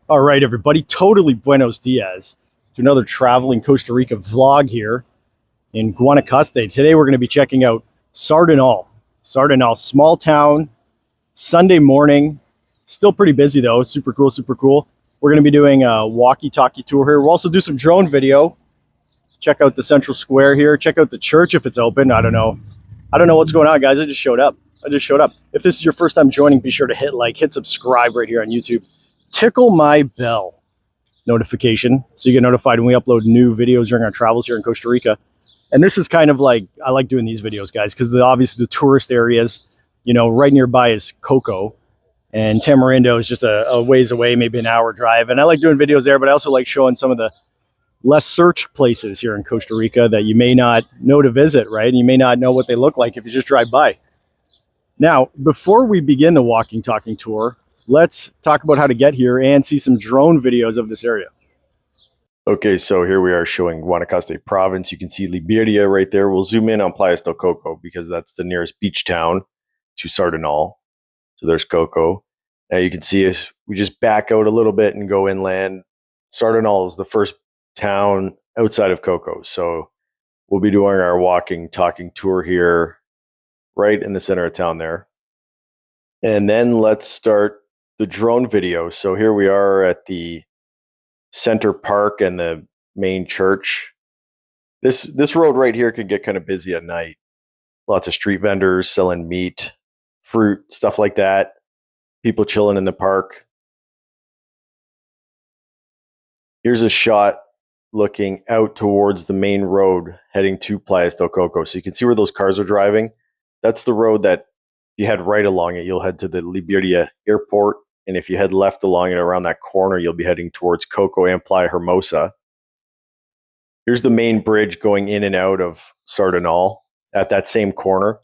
All right, everybody, totally buenos dias to another traveling Costa Rica vlog here in Guanacaste. Today we're going to be checking out Sardinal. Sardinal, small town, Sunday morning. Still pretty busy though, super cool, super cool. We're going to be doing a walkie-talkie tour here. We'll also do some drone video. Check out the central square here. Check out the church if it's open. I don't know what's going on, guys. I just showed up. If this is your first time joining, be sure to hit like, hit subscribe right here on YouTube. Tickle my bell notification so you get notified when we upload new videos during our travels here in Costa Rica. And this is kind of like, I like doing these videos, guys, because obviously the tourist areas, you know, right nearby is Coco, and Tamarindo is just a ways away, maybe an hour drive. And I like doing videos there, but I also like showing some of the less searched places here in Costa Rica that you may not know to visit, right? And you may not know what they look like if you just drive by. Now, before we begin the walking, talking tour, let's talk about how to get here and see some drone videos of this area. Okay, so here we are showing Guanacaste province. You can see Liberia right there. We'll zoom in on Playas del Coco because that's the nearest beach town to Sardinal. So there's Coco. Now you can see us, we just back out a little bit and go inland. Sardinal is the first town outside of Coco. So we'll be doing our walking, talking tour here right in the center of town there. And then let's start the drone video. So here we are at the center park and the main church. This road right here can get kind of busy at night. Lots of street vendors selling meat, fruit, stuff like that. People chilling in the park. Here's a shot looking out towards the main road heading to Playas del Coco. So you can see where those cars are driving. That's the road that if you head right along it, you'll head to the Liberia airport. And if you head left along it around that corner, you'll be heading towards Coco and Playa Hermosa. Here's the main bridge going in and out of Sardinal at that same corner.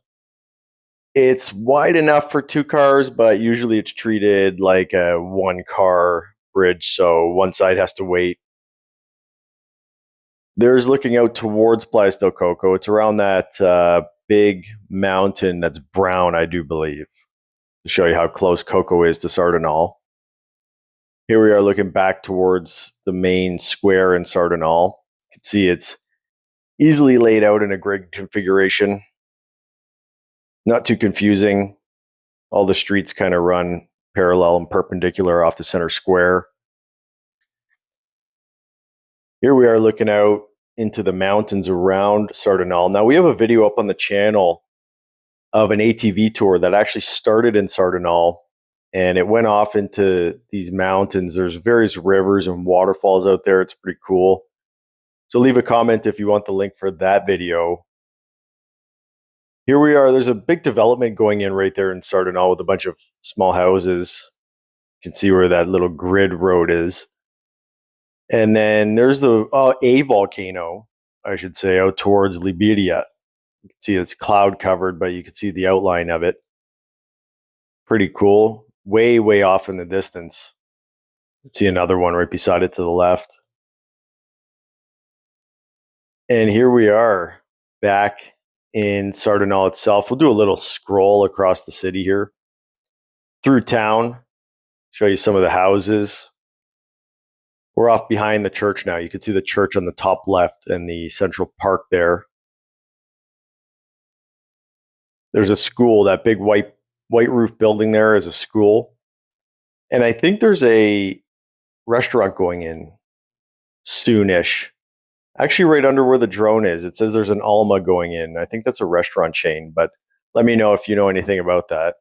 It's wide enough for two cars, but usually it's treated like a one-car bridge, so one side has to wait. There's looking out towards Playas del Coco. It's around that big mountain that's brown, I do believe, to show you how close Coco is to Sardinal. Here we are looking back towards the main square in Sardinal. You can see it's easily laid out in a grid configuration. Not too confusing. All the streets kind of run parallel and perpendicular off the center square. Here we are looking out into the mountains around Sardinal. Now we have a video up on the channel of an ATV tour that actually started in Sardinal and it went off into these mountains. There's various rivers and waterfalls out there. It's pretty cool. So leave a comment if you want the link for that video. Here we are. There's a big development going in right there in Sardinal with a bunch of small houses. You can see where that little grid road is. And then there's a volcano, I should say, out towards Liberia. You can see it's cloud covered, but you can see the outline of it. Pretty cool. Way, way off in the distance. You can see another one right beside it to the left. And here we are back in Sardinal itself. We'll do a little scroll across the city here through town, show you some of the houses. We're off behind the church now. You can see the church on the top left and the central park there. There's a school. That big white roof building there is a school. And I think there's a restaurant going in soonish. Actually, right under where the drone is, it says there's an Alma going in. I think that's a restaurant chain, but let me know if you know anything about that.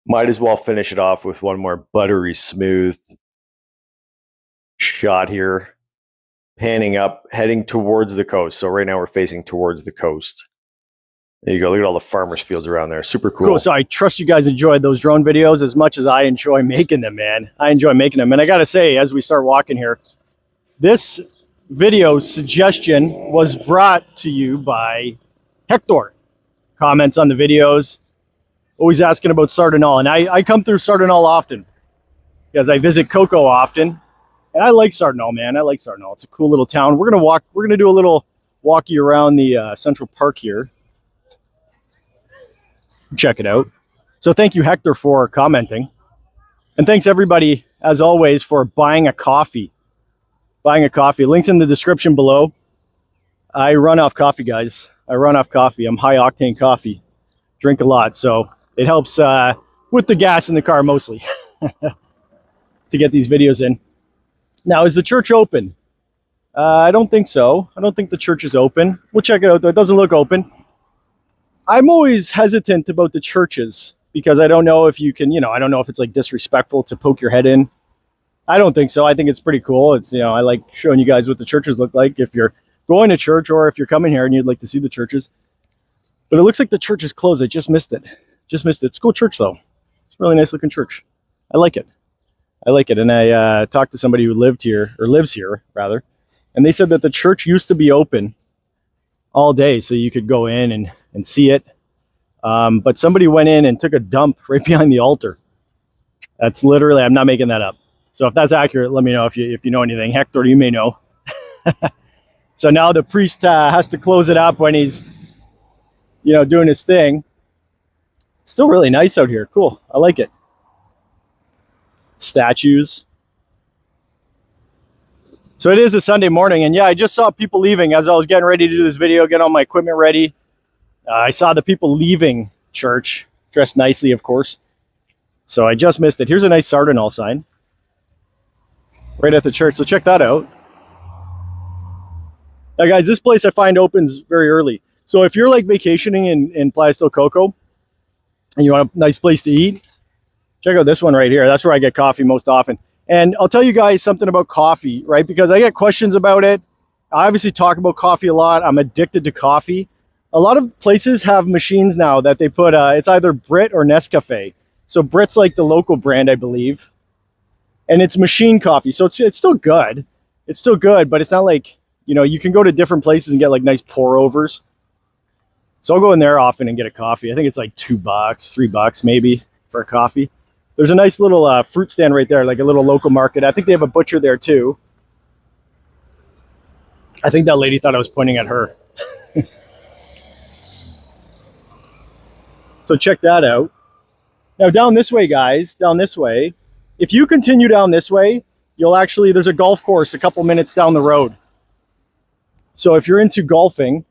Might as well finish it off with one more buttery smooth shot here, panning up, heading towards the coast. So right now we're facing towards the coast. There you go. Look at all the farmers' fields around there. Super cool. So I trust you guys enjoyed those drone videos as much as I enjoy making them, man. I enjoy making them. And I got to say, as we start walking here, this video suggestion was brought to you by Hector. Comments on the videos, always asking about Sardinal. And I come through Sardinal often because I visit Coco often. And I like Sardinal, man. I like Sardinal. It's a cool little town. We're going to do a little walkie around the Central Park here. Check it out. So thank you, Hector, for commenting. And thanks everybody, as always, for buying a coffee. Buying a coffee. Links in the description below. I run off coffee, guys. I run off coffee. I'm high octane coffee. Drink a lot, so it helps with the gas in the car mostly to get these videos in. Now, is the church open? I don't think so. I don't think the church is open. We'll check it out, though. It doesn't look open. I'm always hesitant about the churches because I don't know if you can, I don't know if it's like disrespectful to poke your head in. I don't think so. I think it's pretty cool. It's, I like showing you guys what the churches look like if you're going to church or if you're coming here and you'd like to see the churches. But it looks like the church is closed. I just missed it. It's a cool church, though. It's a really nice looking church. I like it. And I talked to somebody who lives here, rather. And they said that the church used to be open all day, so you could go in and see it. But somebody went in and took a dump right behind the altar. That's literally, I'm not making that up. So if that's accurate, let me know if you know anything. Hector, you may know. So now the priest has to close it up when he's, doing his thing. It's still really nice out here. Cool. I like it. Statues. So it is a Sunday morning, and yeah, I just saw people leaving as I was getting ready to do this video, get all my equipment ready. I saw the people leaving church, dressed nicely, of course. So I just missed it. Here's a nice Sardinal sign right at the church, so check that out. Now, guys, this place I find opens very early. So if you're like vacationing in Playas del Coco and you want a nice place to eat, check out this one right here. That's where I get coffee most often. And I'll tell you guys something about coffee, right? Because I get questions about it. I obviously talk about coffee a lot. I'm addicted to coffee. A lot of places have machines now that they put, it's either Brit or Nescafe. So Brit's like the local brand, I believe. And it's machine coffee. So it's still good. It's still good, but it's not like, you can go to different places and get like nice pour overs. So I'll go in there often and get a coffee. I think it's like $2, $3 maybe for a coffee. There's a nice little fruit stand right there, like a little local market. I think they have a butcher there too. I think that lady thought I was pointing at her. So check that out. Now down this way, guys, down this way, if you continue down this way, there's a golf course a couple minutes down the road. So if you're into golfing,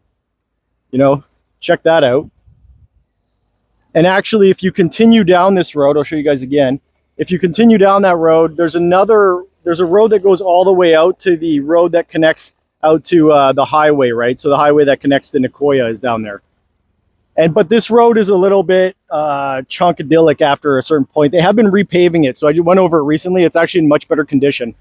check that out. And actually, if you continue down this road, I'll show you guys again. If you continue down that road, there's a road that goes all the way out to the road that connects out to the highway, right? So the highway that connects to Nicoya is down there. But this road is a little bit chunkadillic after a certain point. They have been repaving it. So I went over it recently. It's actually in much better condition.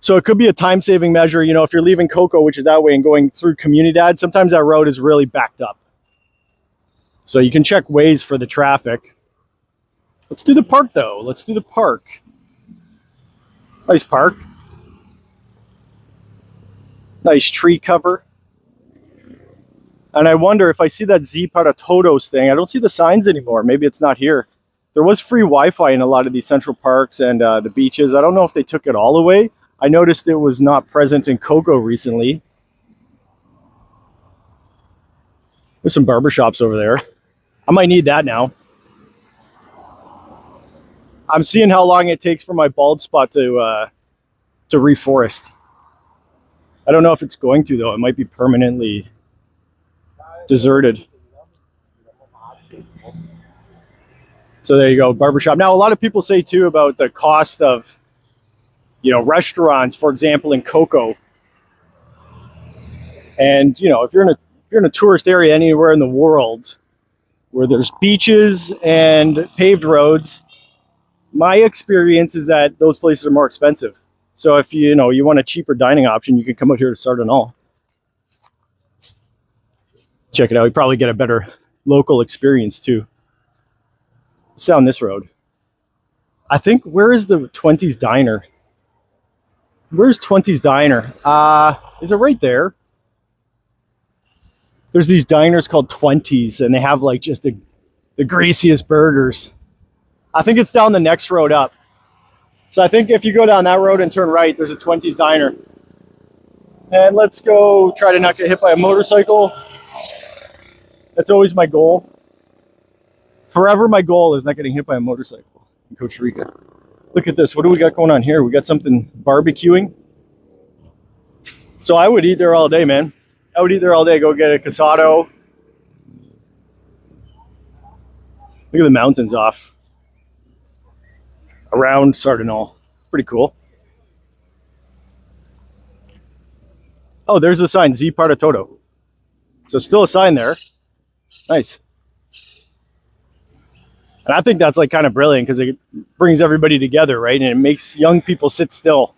So it could be a time-saving measure. If you're leaving Coco, which is that way, and going through Comunidad, sometimes that road is really backed up. So you can check Waze for the traffic. Let's do the park, though. Let's do the park. Nice park. Nice tree cover. And I wonder if I see that Z para Todos thing. I don't see the signs anymore. Maybe it's not here. There was free Wi-Fi in a lot of these central parks and the beaches. I don't know if they took it all away. I noticed it was not present in Coco recently. There's some barbershops over there. I might need that now. I'm seeing how long it takes for my bald spot to reforest. I don't know if it's going to, though. It might be permanently deserted. So there you go, barbershop. Now, a lot of people say, too, about the cost of, restaurants, for example, in Coco. And, if you're in a tourist area anywhere in the world where there's beaches and paved roads, my experience is that those places are more expensive. So if you want a cheaper dining option, you can come out here to Sardinal. Check it out. You probably get a better local experience too. It's down this road. I think, where is the 20s Diner? Where's 20s Diner? Is it right there? There's these diners called 20s, and they have like just the greasiest burgers. I think it's down the next road up. So I think if you go down that road and turn right, there's a 20s Diner. And let's go try to not get hit by a motorcycle. That's always my goal. Forever my goal is not getting hit by a motorcycle. in Costa Rica. Look at this. What do we got going on here? We got something barbecuing. So I would eat there all day, man. I would eat there all day. Go get a casado. Look at the mountains off around Sardinal. Pretty cool. Oh, there's the sign, Z Parta Todo. So still a sign there. Nice. And I think that's like kind of brilliant because it brings everybody together, right? And it makes young people sit still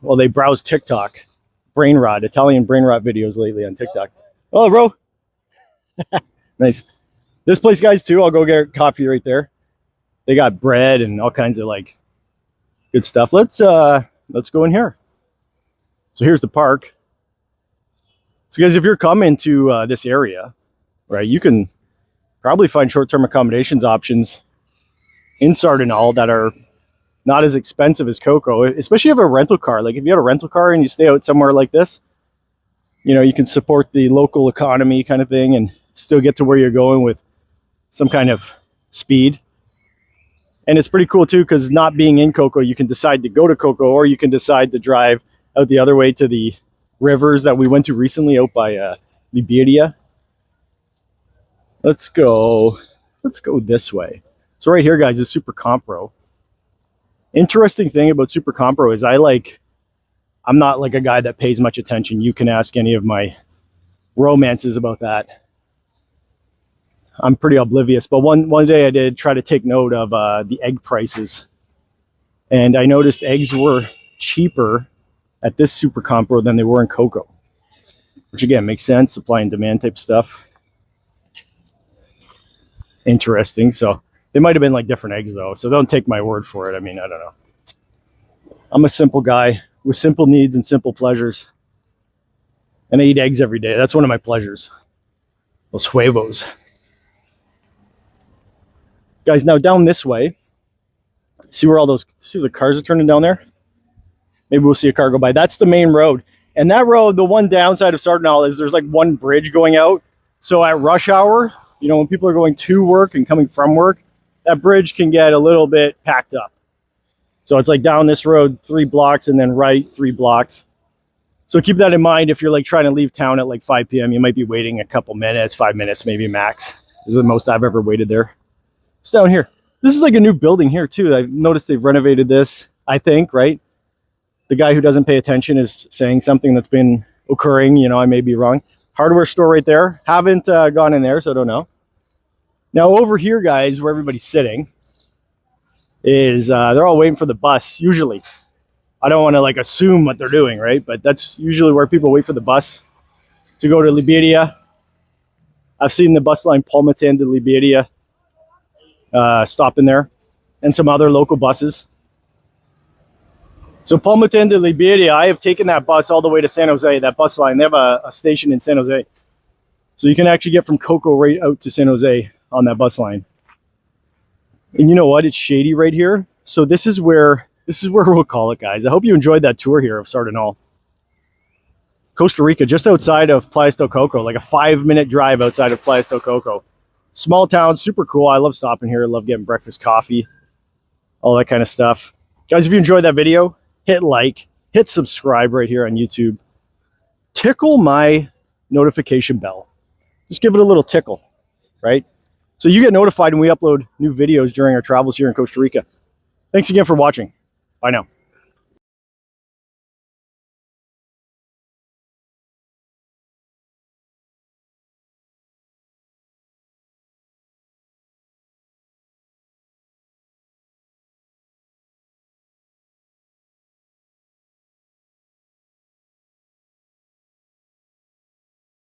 while they browse TikTok. Brain rot, Italian brain rot videos lately on TikTok. Oh, bro. Nice. This place, guys, too. I'll go get coffee right there. They got bread and all kinds of like good stuff. Let's go in here. So here's the park. So guys, if you're coming to this area, right, you can probably find short-term accommodations options in Sardinal that are not as expensive as Coco, especially if you have a rental car. Like if you have a rental car and you stay out somewhere like this, you know, you can support the local economy kind of thing and still get to where you're going with some kind of speed. And it's pretty cool too, because not being in Coco, you can decide to go to Coco, or you can decide to drive out the other way to the rivers that we went to recently out by Liberia. Let's go this way. So right here, guys, is Super Compro. Interesting thing about Super Compro is I'm not like a guy that pays much attention. You can ask any of my romances about that. I'm pretty oblivious, but one day I did try to take note of the egg prices, and I noticed eggs were cheaper at this Super Compro than they were in Coco, which again makes sense, supply and demand type stuff. Interesting. So they might have been like different eggs though, so don't take my word for it. I mean, I don't know. I'm a simple guy with simple needs and simple pleasures, and I eat eggs every day. That's one of my pleasures. Los huevos. Guys, now down this way, see where see the cars are turning down there? Maybe we'll see a car go by. That's the main road. And that road, the one downside of Sardinal is there's like one bridge going out. So at rush hour, you know, when people are going to work and coming from work, that bridge can get a little bit packed up. So it's like down this road 3 blocks and then right 3 blocks. So keep that in mind if you're like trying to leave town at like 5 p.m. You might be waiting a couple minutes, 5 minutes, maybe max. This is the most I've ever waited there. It's down here. This is like a new building here too. I've noticed they've renovated this, I think, right? The guy who doesn't pay attention is saying something that's been occurring. You know, I may be wrong. Hardware store right there. Haven't gone in there, so I don't know. Now over here, guys, where everybody's sitting is they're all waiting for the bus, usually. I don't want to like assume what they're doing, right? But that's usually where people wait for the bus to go to Liberia. I've seen the bus line Palmatan to Liberia stopping there, and some other local buses. So Palmatan to Liberia, I have taken that bus all the way to San Jose, that bus line. They have a station in San Jose. So you can actually get from Coco right out to San Jose on that bus line. And you know what? It's shady right here. So this is where we'll call it, guys. I hope you enjoyed that tour here of Sardinal. Costa Rica, just outside of Playas del Coco, like a 5-minute drive outside of Playas del Coco. Small town, super cool. I love stopping here. I love getting breakfast, coffee, all that kind of stuff. Guys, if you enjoyed that video, hit like, hit subscribe right here on YouTube. Tickle my notification bell. Just give it a little tickle, right? So you get notified when we upload new videos during our travels here in Costa Rica. Thanks again for watching. Bye now.